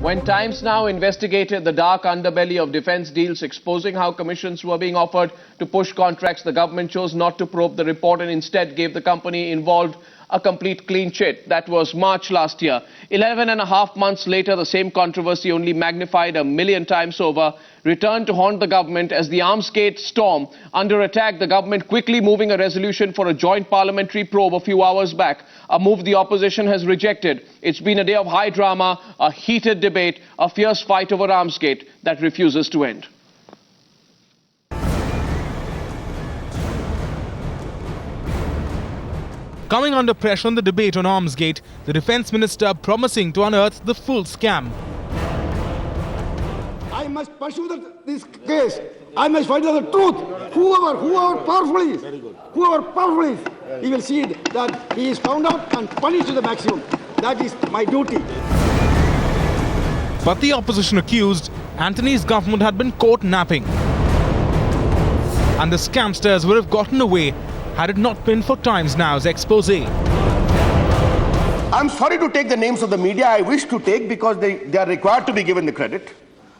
When Times Now investigated the dark underbelly of defense deals, exposing how commissions were being offered to push contracts, the government chose not to probe the report and instead gave the company involved a complete clean chit. That was March last year. 11.5 months later, the same controversy, only magnified a million times over, returned to haunt the government as the Armsgate storm under attack. The government quickly moving a resolution for a joint parliamentary probe a few hours back, a move the opposition has rejected. It's been a day of high drama, a heated debate, a fierce fight over Armsgate that refuses to end. Coming under pressure on the debate on Armsgate, the defence minister promising to unearth the full scam. I must pursue this case. I must find out the truth. Whoever powerful is, he will see that he is found out and punished to the maximum. That is my duty. But the opposition accused Antony's government had been caught napping. And the scamsters would have gotten away had it not been for Times Now's expose. I'm sorry to take the names of the media I wish to take because they are required to be given the credit.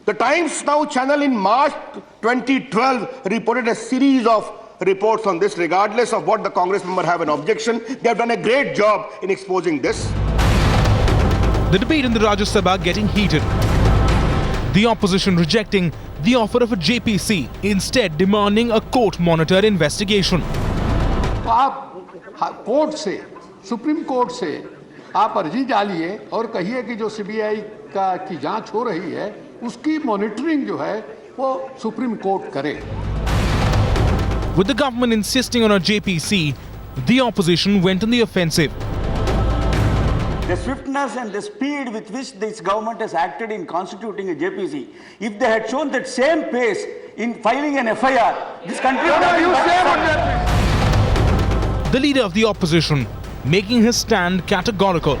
The Times Now channel in March 2012 reported a series of reports on this. Regardless of what the Congress member have an objection, they have done a great job in exposing this. The debate in the Rajya Sabha getting heated. The opposition rejecting the offer of a JPC, instead demanding a court-monitored investigation. तो आप court से, supreme court से आप अर्जी डालिए और कहिए कि जो सीबीआई की जांच हो रही है उसकी मॉनिटरिंग जो है वो सुप्रीम कोर्ट करे. With the government insisting on a JPC, the opposition went on the offensive. The swiftness and the speed with which this government has acted in constituting a JPC, if they had shown that same pace in filing an FIR, this country would have been... The leader of the opposition making his stand categorical.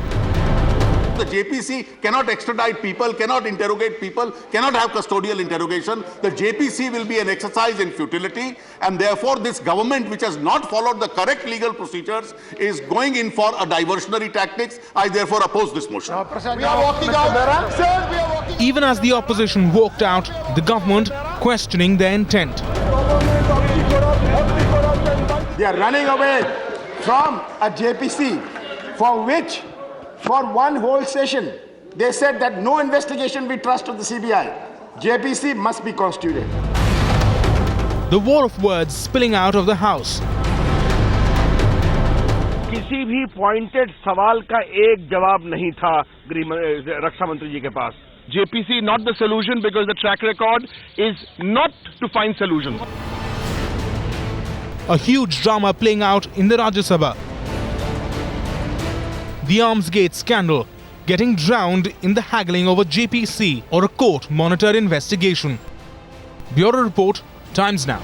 The JPC cannot extradite people, cannot interrogate people, cannot have custodial interrogation. The JPC will be an exercise in futility, and therefore this government, which has not followed the correct legal procedures, is going in for a diversionary tactics. I therefore oppose this motion. We are walking out. Sir, we are walking. Even as the opposition walked out, the government questioning their intent. They are running away from a JPC for which, for one whole session, they said that no investigation we trust of the CBI. JPC must be constituted. The war of words spilling out of the House. किसी भी pointed सवाल का एक जवाब नहीं था रक्षा मंत्री जी के पास. JPC not the solution because the track record is not to find solutions. A huge drama playing out in the Rajya Sabha. The Armsgate scandal getting drowned in the haggling over JPC or a court-monitored investigation. Bureau Report, Times Now.